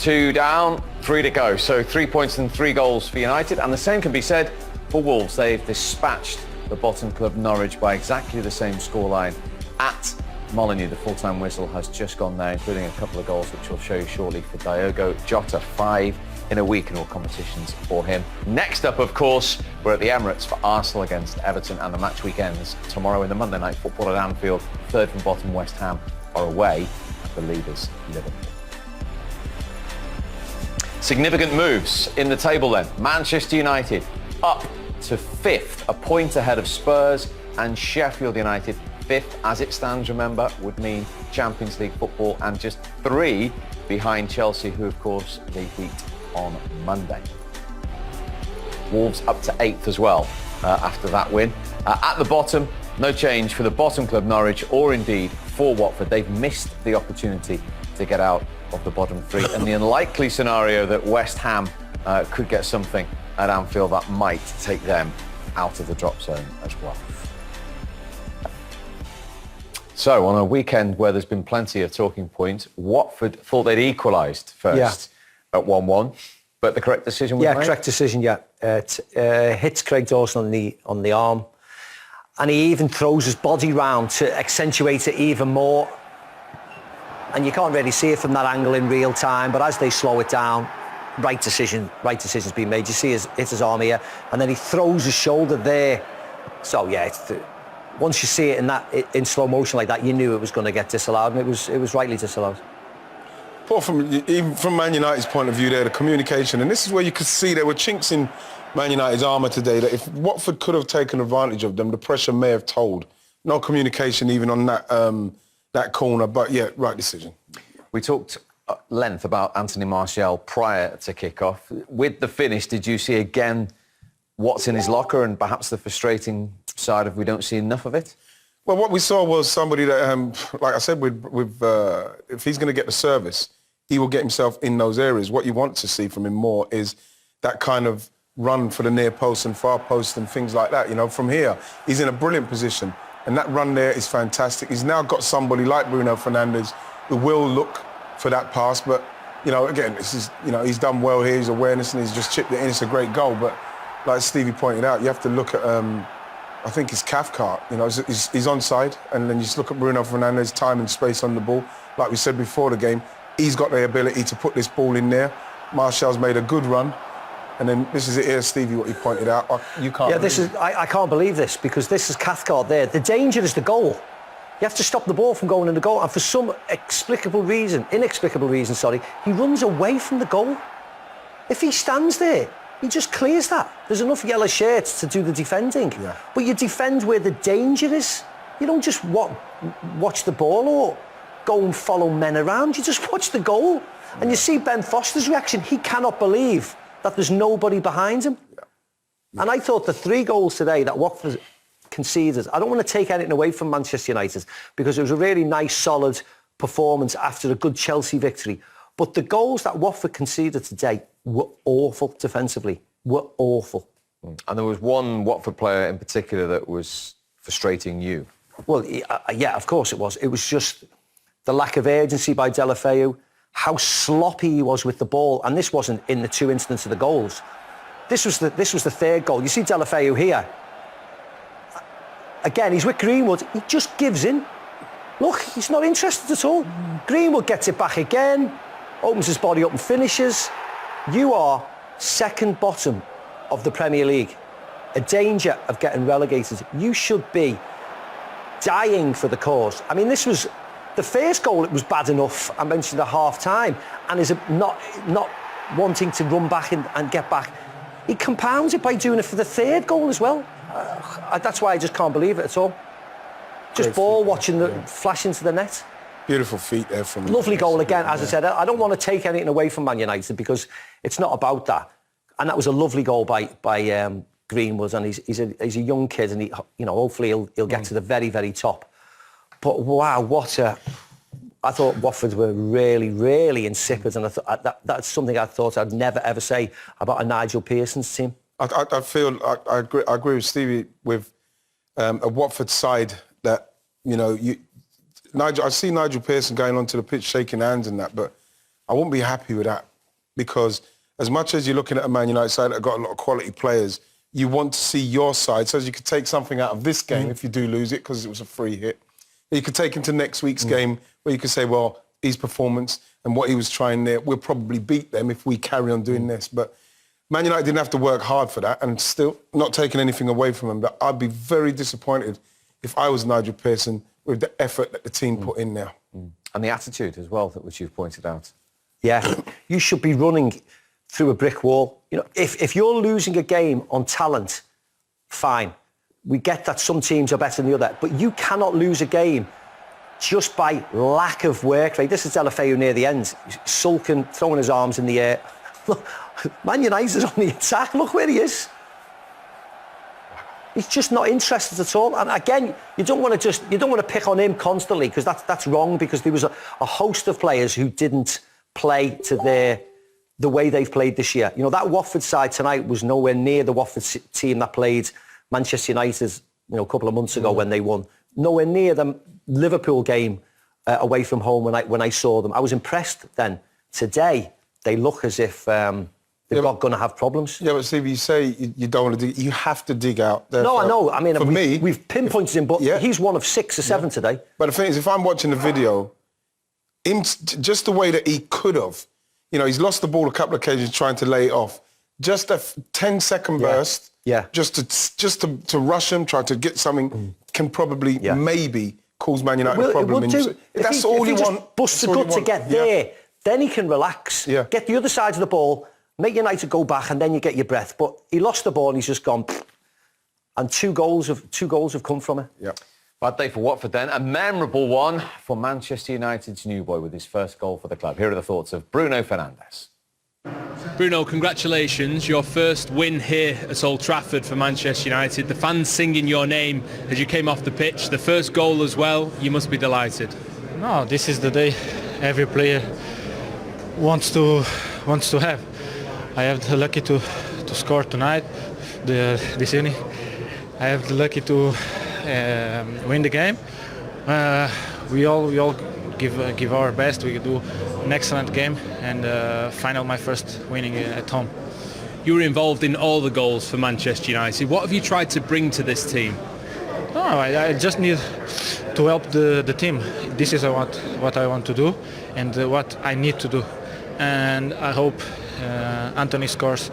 2 down, 3 to go. So 3 points and 3 goals for United. And the same can be said for Wolves. They've dispatched the bottom club Norwich by exactly the same scoreline at Molineux. The full-time whistle has just gone there, including a couple of goals, which I'll show you shortly, for Diogo Jota. 5 in a week in all competitions for him. Next up, of course, we're at the Emirates for Arsenal against Everton, and the match weekends tomorrow in the Monday Night Football at Anfield. Third from bottom West Ham are away at the leaders Liverpool. Significant moves in the table then. Manchester United up to 5th, a point ahead of Spurs, and Sheffield United 5th as it stands, remember, would mean Champions League football, and just 3 behind Chelsea, who of course they beat on Monday. Wolves up to 8th as well after that win. At the bottom, no change for the bottom club Norwich, or indeed for Watford. They've missed the opportunity to get out of the bottom 3, and the unlikely scenario that West Ham could get something at Anfield that might take them out of the drop zone as well. So on a weekend where there's been plenty of talking points, Watford thought they'd equalised first at 1-1, but the correct decision was made? Yeah, correct decision, yeah. It hits Craig Dawson on the arm, and he even throws his body round to accentuate it even more. And you can't really see it from that angle in real time, but as they slow it down, right decision's been made. You see hits his arm here, and then he throws his shoulder there. So yeah, once you see it in slow motion like that, you knew it was going to get disallowed, and it was rightly disallowed. But even from Man United's point of view there, the communication, and this is where you could see there were chinks in Man United's armour today, that if Watford could have taken advantage of them, the pressure may have told. No communication even on that corner, but yeah, right decision. We talked at length about Anthony Martial prior to kick-off. With the finish, did you see again what's in his locker, and perhaps the frustrating side of we don't see enough of it? Well, what we saw was somebody that, like I said, if he's going to get the service, he will get himself in those areas. What you want to see from him more is that kind of run for the near post and far post and things like that. You know, from here, he's in a brilliant position, and that run there is fantastic. He's now got somebody like Bruno Fernandes who will look for that pass, but, you know, again, this is, you know, he's done well here, his awareness, and he's just chipped it in. It's a great goal, but like Stevie pointed out, you have to look at, I think it's Cathcart, you know, he's onside, and then you just look at Bruno Fernandes' time and space on the ball. Like we said before the game, he's got the ability to put this ball in there. Martial's made a good run, and then this is it here, Stevie, what you pointed out. You can't. Yeah, I can't believe this, because this is Cathcart there. The danger is the goal. You have to stop the ball from going in the goal, and for some inexplicable reason, he runs away from the goal. If he stands there, he just clears that. There's enough yellow shirts to do the defending. Yeah. But you defend where the danger is. You don't just watch the ball or go and follow men around. You just watch the goal. Yeah. And you see Ben Foster's reaction. He cannot believe that there's nobody behind him. Yeah. Yeah. And I thought the 3 goals today that Watford conceded, I don't want to take anything away from Manchester United, because it was a really nice, solid performance after a good Chelsea victory. But the goals that Watford conceded today were awful defensively, were awful. And there was one Watford player in particular that was frustrating you. Well, yeah, of course it was. It was just the lack of urgency by Deulofeu, how sloppy he was with the ball. And this wasn't in the 2 instances of the goals. This was the 3rd goal. You see Deulofeu here. Again, he's with Greenwood. He just gives in. Look, he's not interested at all. Greenwood gets it back again, opens his body up and finishes. You are second bottom of the Premier League, a danger of getting relegated. You should be dying for the cause. I mean, this was the first goal. It was bad enough. I mentioned at half-time, and is not wanting to run back and get back. He compounds it by doing it for the 3rd goal as well. That's why I just can't believe it at all. Just great ball feet, watching the flash into the net. Beautiful feet there from... Lovely goal again, as I said. I don't want to take anything away from Man United, because it's not about that. And that was a lovely goal by Greenwood, and he's a young kid, and hopefully he'll get to the very, very top. But wow, I thought Watford were really, really insipid, and that's something I thought I'd never ever say about a Nigel Pearson's team. I agree with Stevie with a Watford side that, you know, I see Nigel Pearson going onto the pitch shaking hands and that, but I wouldn't be happy with that because as much as you're looking at a Man United side that have got a lot of quality players, you want to see your side so as you could take something out of this game if you do lose it because it was a free hit. You could take into next week's game where you could say, well, his performance and what he was trying there, we'll probably beat them if we carry on doing this. But Man United didn't have to work hard for that, and still not taking anything away from them. But I'd be very disappointed if I was Nigel Pearson with the effort that the team put in now. And the attitude as well, which you've pointed out. Yeah, you should be running through a brick wall. You know, if you're losing a game on talent, fine. We get that some teams are better than the other, but you cannot lose a game just by lack of work rate. This is Delafeu near the end, sulking, throwing his arms in the air. Look, Man United on the attack. Look where he is. He's just not interested at all. And again, you don't want to pick on him constantly because that's wrong, because there was a host of players who didn't play to the way they've played this year. You know, that Watford side tonight was nowhere near the Watford team that played Manchester United, you know, a couple of months ago when they won. Nowhere near the Liverpool game away from home when I saw them. I was impressed then. Today, they look as if they're not going to have problems. Yeah, but Steve, you say you don't want to dig. You have to dig out. No, I know. I mean, for me, we've pinpointed him, but he's one of 6 or 7 today. But the thing is, if I'm watching the video, just the way that he could have, you know, he's lost the ball a couple of occasions trying to lay it off. Just a 10-second burst. Yeah. Just to rush him, try to get something, can probably maybe cause Man United a problem. That's all you want. Just busts a gut to get there, then he can relax, get the other side of the ball, make United go back, and then you get your breath. But he lost the ball and he's just gone. And two goals have come from it. Yeah. Bad day for Watford then. A memorable one for Manchester United's new boy with his first goal for the club. Here are the thoughts of Bruno Fernandes. Bruno, congratulations. Your first win here at Old Trafford for Manchester United. The fans singing your name as you came off the pitch. The first goal as well. You must be delighted. No, this is the day every player wants to have. I have the lucky to score tonight, this evening. I have the lucky to win the game. We all give our best. We do an excellent game, and final my first winning at home. You were involved in all the goals for Manchester United. What have you tried to bring to this team? No, I just need to help the team. This is what I want to do, and what I need to do. And I hope Anthony scores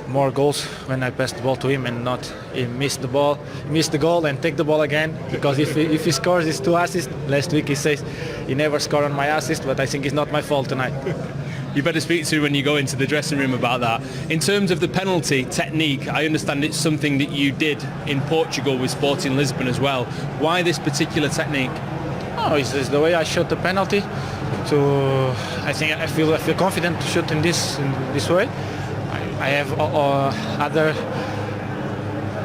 more goals when I pass the ball to him, and not he miss the goal and take the ball again. Because if he scores his 2 assists, last week he says he never scored on my assist, but I think it's not my fault tonight. You better speak to when you go into the dressing room about that. In terms of the penalty technique, I understand it's something that you did in Portugal with Sporting Lisbon as well. Why this particular technique? Oh, it's the way I shot the penalty. I feel confident to shoot in this way. I have other.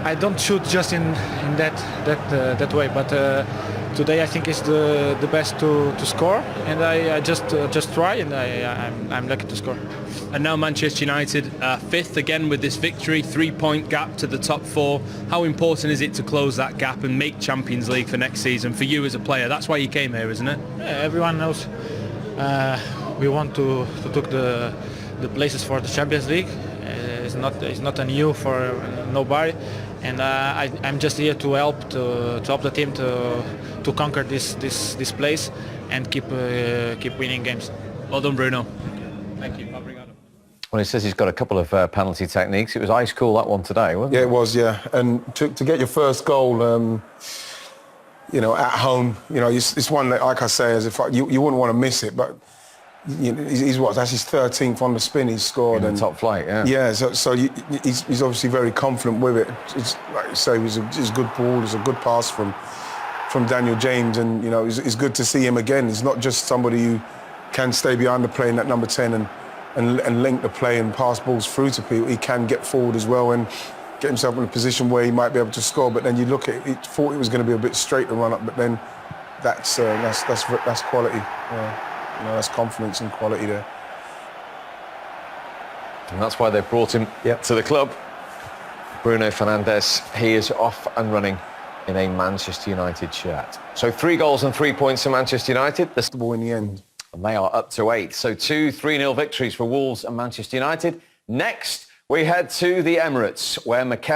I don't shoot just in that way, but today I think it's the best to score, and I just try, and I'm lucky to score. And now Manchester United 5th again with this victory, 3-point gap to the top 4. How important is it to close that gap and make Champions League for next season for you as a player? That's why you came here, isn't it? Yeah, everyone knows we want to take the places for the Champions League. It's not a new for nobody, and I'm just here to help the team to conquer this place and keep winning games. Well done, Bruno. Thank you. Obrigado. Well, he says he's got a couple of penalty techniques. It was ice cool, that one today, wasn't it? Yeah, it was, yeah. And to get your first goal, you know, at home, you know, it's one that, like I say, as if you wouldn't want to miss it, but you know, that's his 13th on the spin he's scored. In the top flight, yeah. Yeah, so he's obviously very confident with it. It's, like you say, it's a good ball, it's a good pass from Daniel James, and, you know, it's good to see him again. He's not just somebody who can stay behind the play in that number 10 and link the play and pass balls through to people. He can get forward as well and get himself in a position where he might be able to score. But then you look at it, thought it was going to be a bit straight to run up, but then that's quality. You know, that's confidence and quality there. And that's why they've brought him to the club. Bruno Fernandes, he is off and running in a Manchester United shirt. So 3 goals and 3 points for Manchester United. The ball in the end. And they are up to 8. So 2 3-0 victories for Wolves and Manchester United. Next, we head to the Emirates, where Mikel